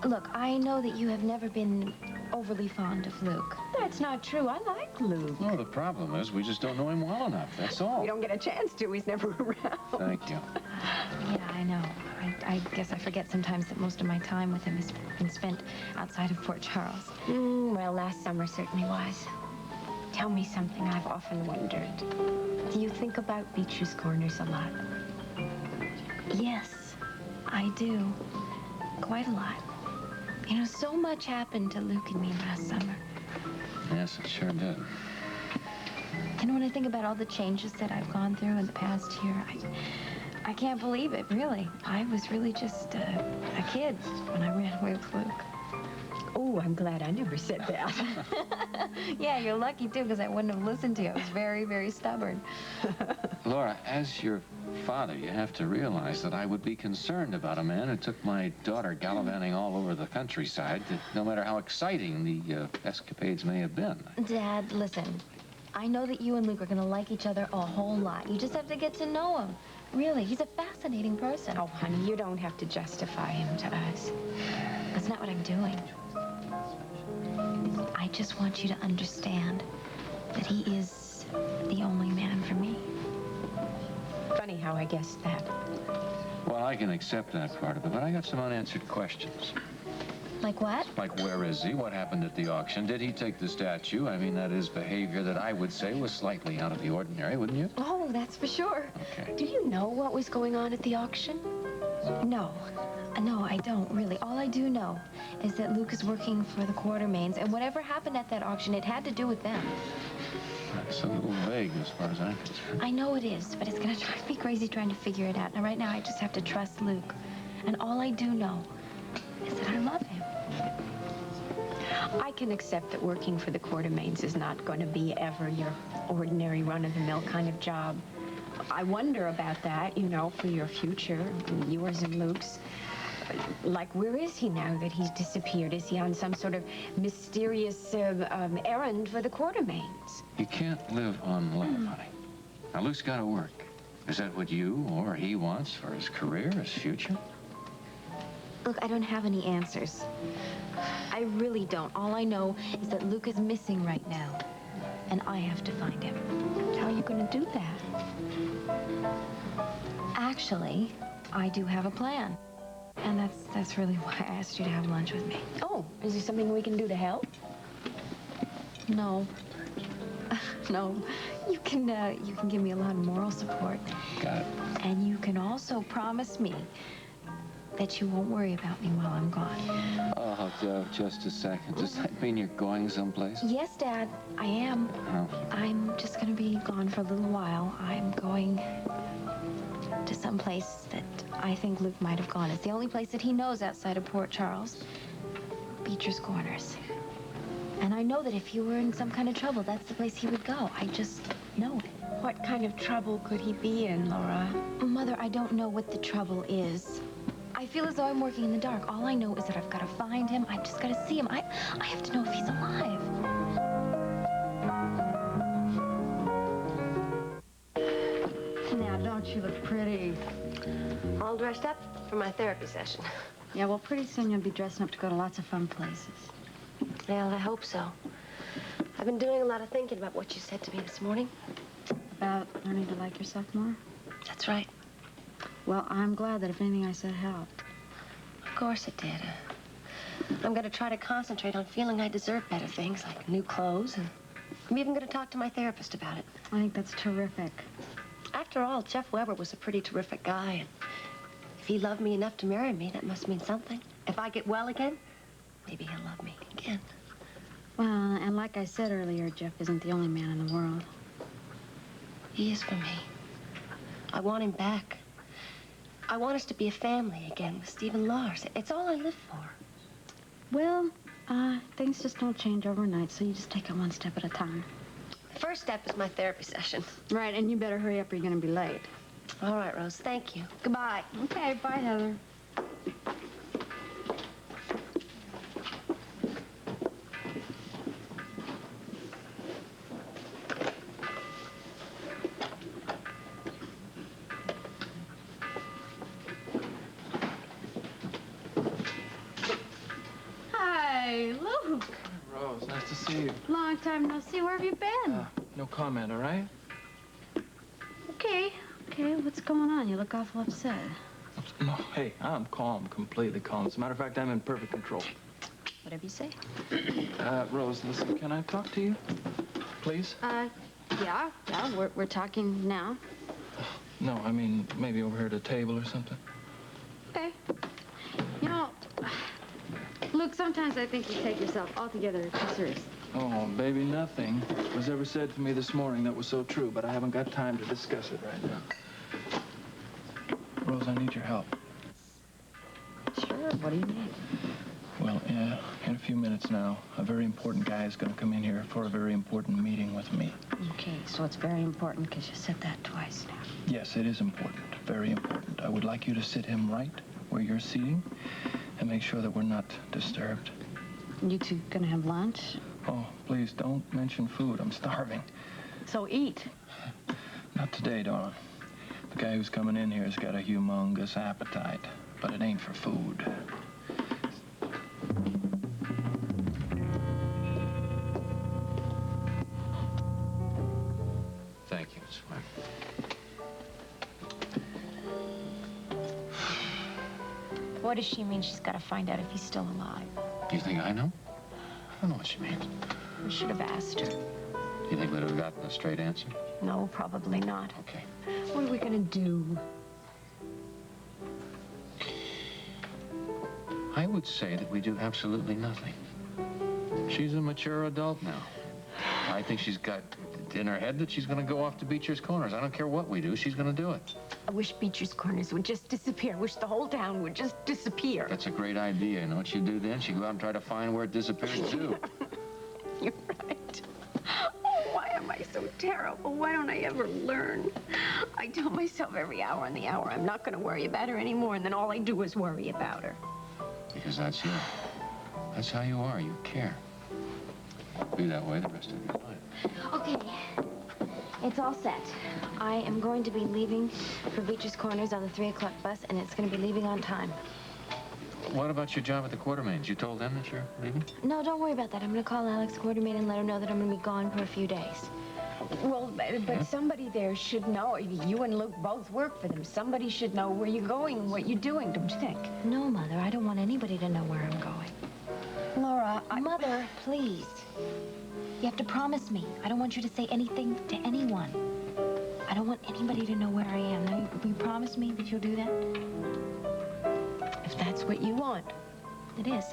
Look, I know that you have never been overly fond of Luke. That's not true. I like Luke. No, the problem is we just don't know him well enough, that's all. We don't get a chance to. He's never around. Thank you. Yeah, I know. I guess I forget sometimes that most of my time with him has been spent outside of Port Charles. Well, last summer certainly was. Tell me something I've often wondered. Do you think about Beecher's Corners a lot? Yes, I do. Quite a lot. You know, so much happened to Luke and me last summer. Yes, it sure did. You know, when I think about all the changes that I've gone through in the past year, I can't believe it, really. I was really just a kid when I ran away with Luke. Oh, I'm glad I never said that. Yeah, you're lucky, too, because I wouldn't have listened to you. I was very, very stubborn. Laura, as your father, you have to realize that I would be concerned about a man who took my daughter gallivanting all over the countryside, that no matter how exciting the escapades may have been. Dad, listen. I know that you and Luke are going to like each other a whole lot. You just have to get to know him. Really, he's a fascinating person. Oh, honey, you don't have to justify him to us. That's not what I'm doing. I just want you to understand that he is the only man for me. Funny how I guessed that. Well, I can accept that part of it, but I got some unanswered questions. Like what? Like, where is he? What happened at the auction? Did he take the statue? I mean, that is behavior that I would say was slightly out of the ordinary, wouldn't you? Oh, that's for sure. Okay. Do you know what was going on at the auction? No. No, I don't, really. All I do know is that Luke is working for the Quartermains, and whatever happened at that auction, it had to do with them. That's a little vague as far as I'm concerned. I know it is, but it's going to drive me crazy trying to figure it out. Now, right now, I just have to trust Luke. And all I do know is that I love him. I can accept that working for the Quartermains is not going to be ever your ordinary run-of-the-mill kind of job. I wonder about that, you know, for your future, yours and Luke's. Like, where is he now that he's disappeared? Is he on some sort of mysterious errand for the Quartermains? You can't live on love, honey. Now, Luke's got to work. Is that what you or he wants for his career, his future? Look, I don't have any answers. I really don't. All I know is that Luke is missing right now, and I have to find him. How are you going to do that? Actually, I do have a plan. And that's really why I asked you to have lunch with me. Oh, is there something we can do to help? No. No. You can give me a lot of moral support. Got it. And you can also promise me that you won't worry about me while I'm gone. Oh, just a second. Does that mean you're going someplace? Yes, Dad, I am. Oh. I'm just going to be gone for a little while. I'm going to some place that I think Luke might have gone. It's the only place that he knows outside of Port Charles. Beecher's Corners. And I know that if you were in some kind of trouble, that's the place he would go. I just know it. What kind of trouble could he be in, Laura? Mother, I don't know what the trouble is. I feel as though I'm working in the dark. All I know is that I've got to find him. I've just got to see him. I have to know if he's alive. Now, don't you look pretty? All dressed up for my therapy session. Yeah, well, pretty soon you'll be dressing up to go to lots of fun places. Well, I hope so. I've been doing a lot of thinking about what you said to me this morning. About learning to like yourself more? That's right. Well, I'm glad that if anything I said helped. Of course it did. I'm going to try to concentrate on feeling I deserve better things, like new clothes, and I'm even going to talk to my therapist about it. I think that's terrific. After all, Jeff Weber was a pretty terrific guy, and if he loved me enough to marry me, that must mean something. If I get well again, maybe he'll love me again. Well, and like I said earlier, Jeff isn't the only man in the world. He is for me. I want him back. I want us to be a family again with Steve and Lars. It's all I live for. Well, things just don't change overnight, so you just take it one step at a time. The first step is my therapy session. Right, and you better hurry up or you're going to be late. All right, Rose, thank you. Goodbye. Okay, bye, Heather. see you. Long time no see. Where have you been? No comment, all right? Okay. Okay, what's going on? You look awful upset. No, hey, I'm calm, completely calm. As a matter of fact, I'm in perfect control. Whatever you say. Rose, listen, can I talk to you? Please? Yeah, we're talking now. No, I mean, maybe over here at a table or something. Okay. You know, Luke, sometimes I think you take yourself altogether too seriously. Oh, baby, nothing was ever said to me this morning that was so true, but I haven't got time to discuss it right now. Rose, I need your help. Sure, what do you need? Well, in a few minutes now, a very important guy is going to come in here for a very important meeting with me. Okay, so it's very important because you said that twice now. Yes, it is important, very important. I would like you to sit him right where you're sitting and make sure that we're not disturbed. You two gonna have lunch? Oh, please, don't mention food. I'm starving. So eat. Not today, Dawn. The guy who's coming in here has got a humongous appetite, but it ain't for food. Thank you. It's fine. What does she mean she's got to find out if he's still alive? Do you think I know? I don't know what she means. We should have asked her. Do you think we'd have gotten a straight answer? No, probably not. Okay. What are we going to do? I would say that we do absolutely nothing. She's a mature adult now. I think she's got in her head that she's going to go off to Beecher's Corners. I don't care what we do, she's going to do it. I wish Beecher's Corners would just disappear. I wish the whole town would just disappear. That's a great idea. You know what she'd do then? She'd go out and try to find where it disappeared, too. You're right. Oh, why am I so terrible? Why don't I ever learn? I tell myself every hour on the hour, I'm not going to worry about her anymore, and then all I do is worry about her. Because that's you. That's how you are. You care. Be that way the rest of your life. Okay. It's all set. I am going to be leaving for Beecher's Corners on the 3 o'clock bus, and it's going to be leaving on time. What about your job at the Quartermains? You told them that you're leaving? No, don't worry about that. I'm going to call Alex Quartermain and let him know that I'm going to be gone for a few days. Well, but somebody there should know. You and Luke both work for them. Somebody should know where you're going and what you're doing, don't you think? No, Mother. I don't want anybody to know where I'm going. Laura, Mother, please. You have to promise me. I don't want you to say anything to anyone. I don't want anybody to know where I am. Now, you promise me that you'll do that? if that's what you want. It is.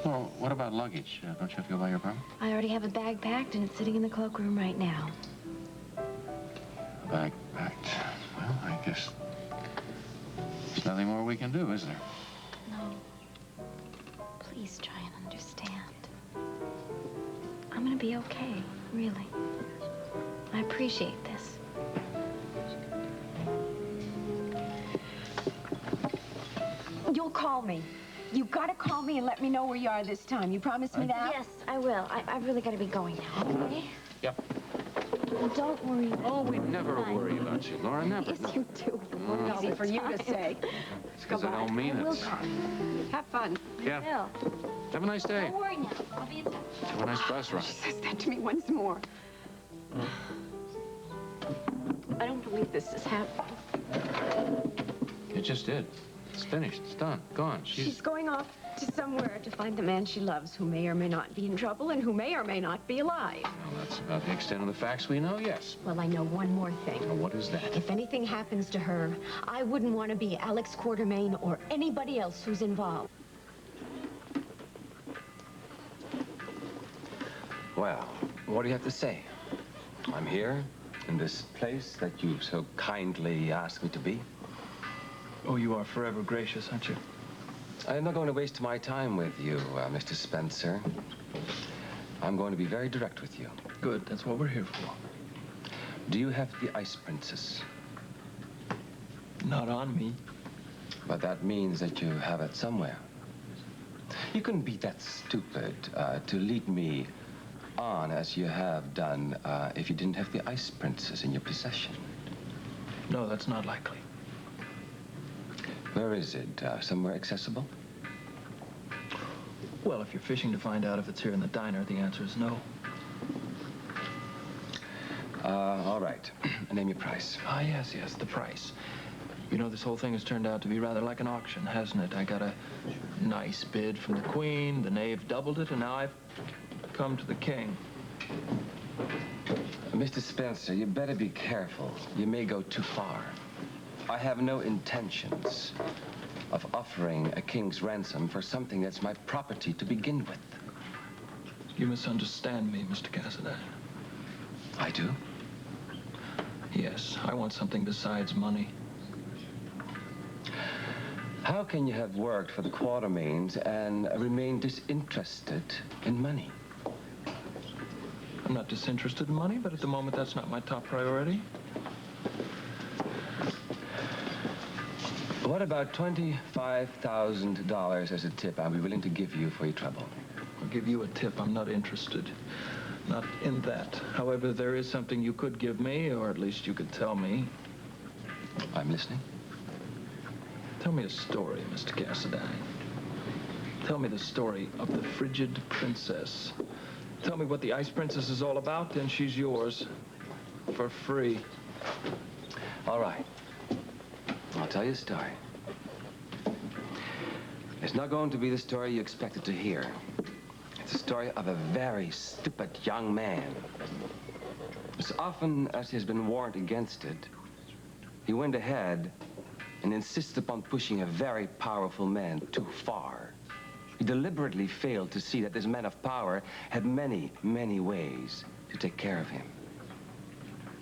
Well, what about luggage? Don't you have to go by your permit? I already have a bag packed, and it's sitting in the cloakroom right now. Bag packed. Well, I guess there's nothing more we can do, is there? No. Please try and understand. I'm gonna be okay, really. I appreciate this. You'll call me. You gotta call me and let me know where you are this time. You promise me that? Yes, I will. I've really got to be going now, okay? Yep. Well, don't worry about Oh, we never Fine. worry about you, Laura. Never. Yes, you do. Easy for you to say. It's because I don't mean We'll it. call. Have fun. Yeah. Will. Have a nice day. Don't worry now. I'll be in touch. Have a nice bus ride. She says that to me once more. I don't believe this is happening. It just did. It's finished. It's done. Gone. She's going off to somewhere to find the man she loves who may or may not be in trouble and who may or may not be alive. Well, that's about the extent of the facts we know, yes. Well, I know one more thing. Now, what is that? If anything happens to her, I wouldn't want to be Alex Quartermain or anybody else who's involved. Well, what do you have to say? I'm here in this place that you so kindly asked me to be. Oh, you are forever gracious, aren't you? I'm not going to waste my time with you, Mr. Spencer. I'm going to be very direct with you. Good, that's what we're here for. Do you have the Ice Princess? Not on me. But that means that you have it somewhere. You couldn't be that stupid to lead me on as you have done if you didn't have the Ice Princess in your possession. No, that's not likely. Where is it? Somewhere accessible? Well, if you're fishing to find out if it's here in the diner, the answer is no. All right. Name your price. Ah, yes, the price. You know, this whole thing has turned out to be rather like an auction, hasn't it? I got a nice bid from the Queen, the knave doubled it, and now I've come to the king. Mr. Spencer, you better be careful. You may go too far. I have no intentions of offering a king's ransom for something that's my property to begin with. You misunderstand me, Mr. Cassadine. I do? Yes, I want something besides money. How can you have worked for the Quartermains and remain disinterested in money? I'm not disinterested in money, but at the moment that's not my top priority. What about $25,000 as a tip I'll be willing to give you for your trouble? I'll give you a tip. I'm not interested. Not in that. However, there is something you could give me, or at least you could tell me. I'm listening. Tell me a story, Mr. Cassadine. Tell me the story of the frigid princess. Tell me what the Ice Princess is all about, and she's yours. For free. All right. I'll tell you a story. It's not going to be the story you expected to hear. It's a story of a very stupid young man. As often as he has been warned against it, he went ahead and insisted upon pushing a very powerful man too far. He deliberately failed to see that this man of power had many, many ways to take care of him.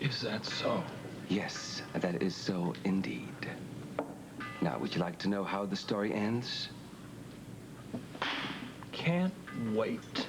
Is that so? Yes, that is so indeed. Now, would you like to know how the story ends? Can't wait.